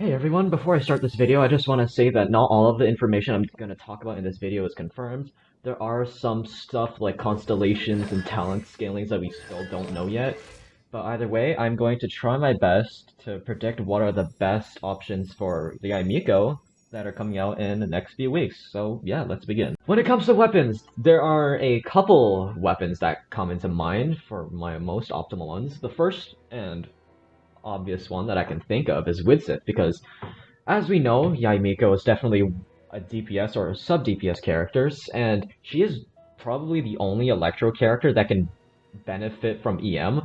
Hey everyone, before I start this video, I just want to say that not all of the information I'm going to talk about in this video is confirmed. There are some stuff like constellations and talent scalings that we still don't know yet. But either way, I'm going to try my best to predict what are the best options for the Yae Miko that are coming out in the next few weeks. So yeah, let's begin. When it comes to weapons, there are a couple weapons that come into mind for my most optimal ones. The first and obvious one that I can think of is Widsith, because as we know, Yae Miko is definitely a DPS or a sub DPS characters, and she is probably the only Electro character that can benefit from EM.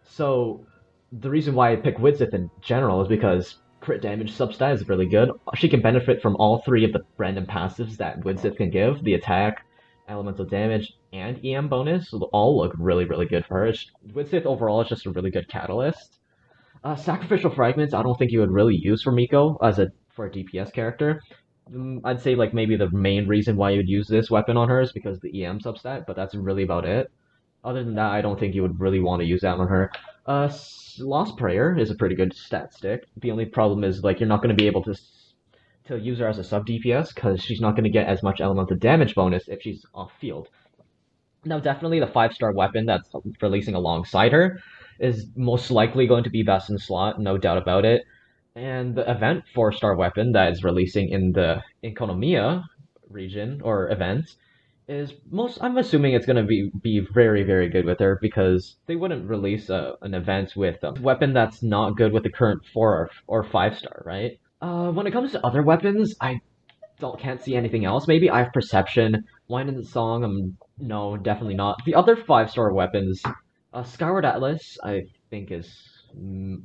So the reason why I pick Widsith in general is because crit damage substat is really good. She can benefit from all three of the random passives that Widsith can give: the attack, elemental damage, and EM bonus. All look really, really good for her. Widsith overall is just a really good catalyst. Sacrificial fragments, I don't think you would really use for Miko as a for a DPS character. I'd say like maybe the main reason why you'd use this weapon on her is because the EM substat, but that's really about it. Other than that, I don't think you would really want to use that on her. Lost Prayer is a pretty good stat stick. The only problem is like you're not going to be able to use her as a sub DPS because she's not going to get as much elemental damage bonus if she's off field. Now, definitely the 5-star weapon that's releasing alongside her is most likely going to be best in slot, no doubt about it. And the event 4-star weapon that is releasing in the Economia region or event is I'm assuming it's going to be very, very good with her because they wouldn't release an event with a weapon that's not good with the current 4 or 5-star, right? When it comes to other weapons, I can't see anything else. Maybe I have perception. Wine in the song. No, definitely not. The other 5-star weapons, Skyward Atlas, I think is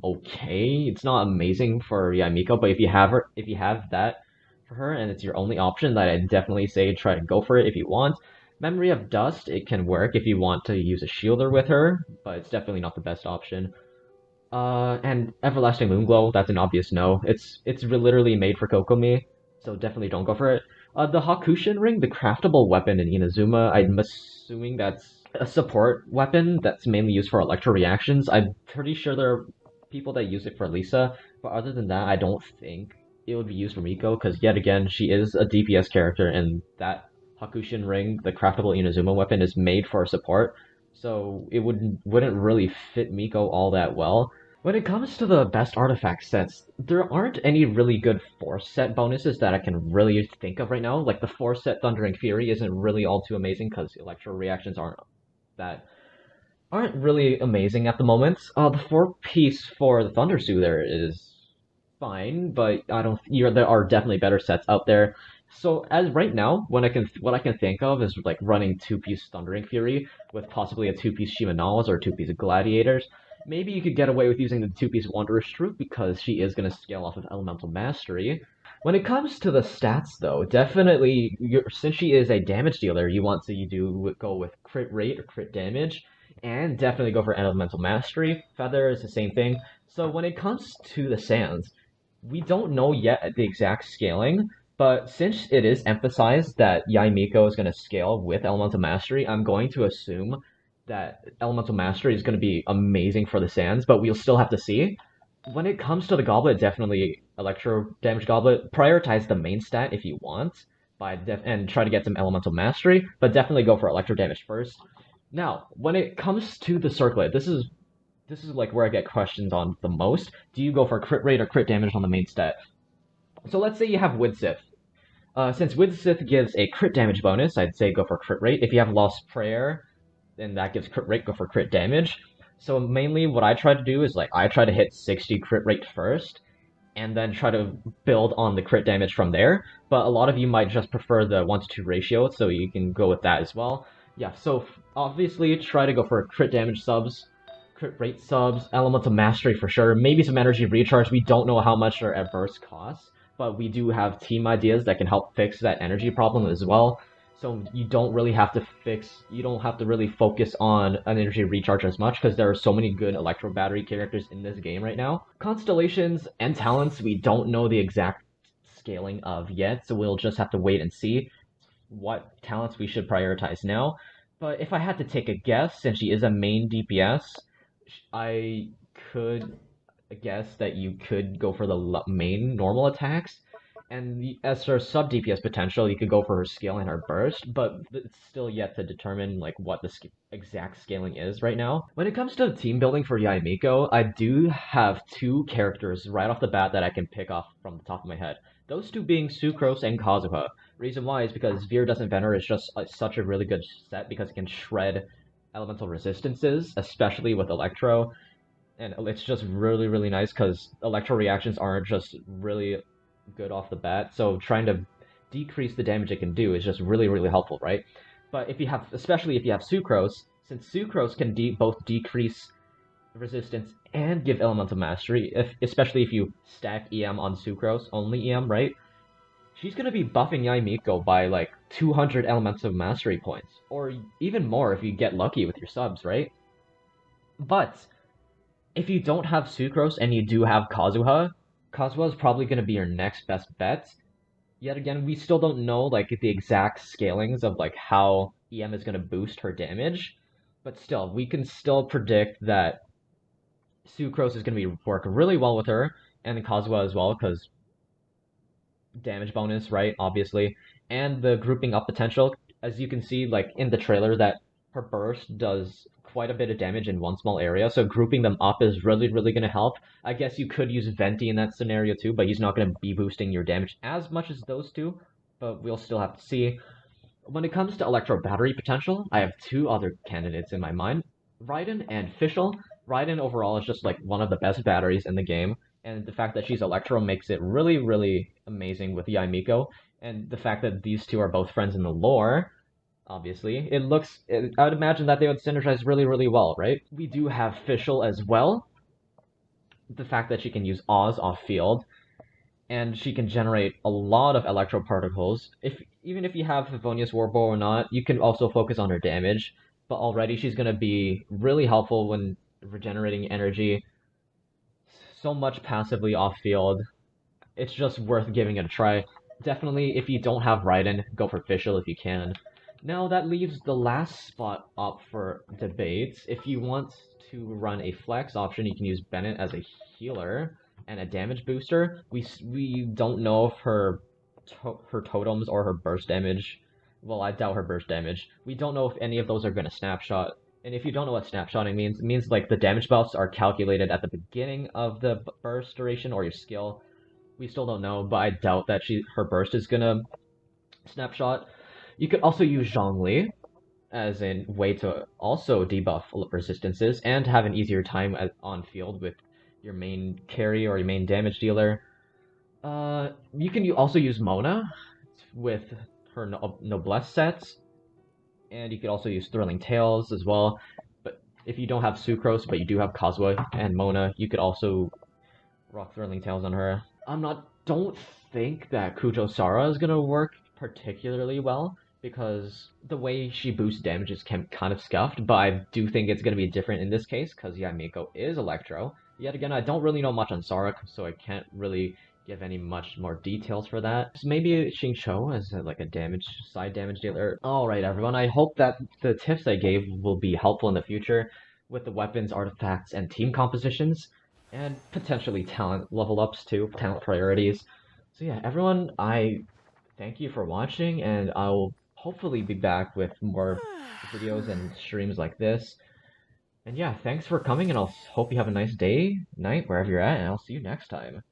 okay. It's not amazing for Yae Miko, but if you have that for her, and it's your only option, that I'd definitely say try to go for it if you want. Memory of Dust, it can work if you want to use a shielder with her, but it's definitely not the best option. And Everlasting Moonglow, that's an obvious no. It's literally made for Kokomi, so definitely don't go for it. The Hakushin Ring, the craftable weapon in Inazuma, I'm assuming that's a support weapon that's mainly used for electro reactions. I'm pretty sure there are people that use it for Lisa, but other than that, I don't think it would be used for Miko, because yet again, she is a DPS character, and that Hakushin Ring, the craftable Inazuma weapon, is made for support, so it wouldn't really fit Miko all that well. When it comes to the best artifact sets, there aren't any really good force set bonuses that I can really think of right now. Like the force set Thundering Fury isn't really all too amazing because electro reactions that aren't really amazing at the moment. The 4-piece for the Thunder Soother is fine, but I don't. There are definitely better sets out there. So as right now, what I can think of is like running 2-piece Thundering Fury with possibly a 2-piece Shimenawas or 2-piece Gladiators. Maybe you could get away with using the 2-piece Wanderer's Troupe because she is going to scale off of Elemental Mastery. When it comes to the stats, though, definitely since she is a damage dealer, you want to go with crit rate or crit damage, and definitely go for Elemental Mastery. Feather is the same thing. So when it comes to the Sands, we don't know yet the exact scaling, but since it is emphasized that Yae Miko is going to scale with Elemental Mastery, I'm going to assume that Elemental Mastery is going to be amazing for the Sands, but we'll still have to see. When it comes to the Goblet, definitely Electro Damage Goblet. Prioritize the main stat if you want, and try to get some Elemental Mastery, but definitely go for Electro Damage first. Now, when it comes to the Circlet, this is like where I get questions on the most. Do you go for crit rate or crit damage on the main stat? So let's say you have Widsith. Since Widsith gives a crit damage bonus, I'd say go for crit rate. If you have Lost Prayer, then that gives crit rate, go for crit damage. So mainly what I try to do is like I try to hit 60 crit rate first, and then try to build on the crit damage from there. But a lot of you might just prefer the 1-to-2 ratio, so you can go with that as well. Yeah, so obviously try to go for crit damage subs, crit rate subs, elemental mastery for sure, maybe some energy recharge. We don't know how much our adverse costs, but we do have team ideas that can help fix that energy problem as well. So you don't have to really focus on an energy recharge as much because there are so many good electro battery characters in this game right now. Constellations and talents, we don't know the exact scaling of yet, so we'll just have to wait and see what talents we should prioritize now. But if I had to take a guess, since she is a main DPS, I could guess that you could go for the main normal attacks. And as her sub DPS potential, you could go for her skill and her burst, but it's still yet to determine like what the exact scaling is right now. When it comes to team building for Yae Miko, I do have two characters right off the bat that I can pick off from the top of my head. Those two being Sucrose and Kazuha. Reason why is because Viridescent Venom is just such a really good set because it can shred elemental resistances, especially with Electro, and it's just really really nice because Electro reactions aren't just really good off the bat, so trying to decrease the damage it can do is just really really helpful, right? But if you have, especially if you have Sucrose, since Sucrose can both decrease resistance and give elemental mastery, especially if you stack EM on Sucrose, only EM, right? She's gonna be buffing Yae Miko by like 200 elemental mastery points, or even more if you get lucky with your subs, right? But if you don't have Sucrose and you do have Kazuha, Kazuha is probably going to be your next best bet. Yet again, we still don't know like the exact scalings of like how EM is going to boost her damage, but still, we can still predict that Sucrose is going to be work really well with her and Kazuha as well because damage bonus, right? Obviously, and the grouping up potential. As you can see, like in the trailer, that her burst does quite a bit of damage in one small area. So grouping them up is really, really going to help. I guess you could use Venti in that scenario too, but he's not going to be boosting your damage as much as those two. But we'll still have to see. When it comes to Electro Battery potential, I have two other candidates in my mind: Raiden and Fischl. Raiden overall is just like one of the best batteries in the game, and the fact that she's Electro makes it really, really amazing with Yae Miko. And the fact that these two are both friends in the lore, obviously, I would imagine that they would synergize really, really well, right? We do have Fischl as well. The fact that she can use Oz off field, and she can generate a lot of electro particles. Even if you have Favonius Warbow or not, you can also focus on her damage. But already she's gonna be really helpful when regenerating energy. So much passively off field. It's just worth giving it a try. Definitely, if you don't have Raiden, go for Fischl if you can. Now that leaves the last spot up for debate. If you want to run a flex option, you can use Bennett as a healer and a damage booster. We don't know if her totems or her burst damage. Well, I doubt her burst damage. We don't know if any of those are going to snapshot. And if you don't know what snapshotting means, it means like the damage buffs are calculated at the beginning of the burst duration or your skill. We still don't know, but I doubt that her burst is gonna snapshot. You could also use Zhongli as a way to also debuff resistances and have an easier time on field with your main carry or your main damage dealer. You can also use Mona with her Noblesse sets, and you could also use Thrilling Tales as well. But if you don't have Sucrose, but you do have Kazuha and Mona, you could also rock Thrilling Tales on her. Don't think that Kujo Sara is gonna work particularly well because the way she boosts damage is kind of scuffed, but I do think it's gonna be different in this case because Yae Miko is Electro. Yet again, I don't really know much on Sara, so I can't really give any much more details for that. So maybe Xingqiu as like a side damage dealer. Alright everyone, I hope that the tips I gave will be helpful in the future with the weapons, artifacts, and team compositions, and potentially talent level ups too, talent priorities. So yeah, everyone, I thank you for watching, and I'll hopefully be back with more videos and streams like this. And yeah, thanks for coming, and I'll hope you have a nice day, night, wherever you're at, and I'll see you next time.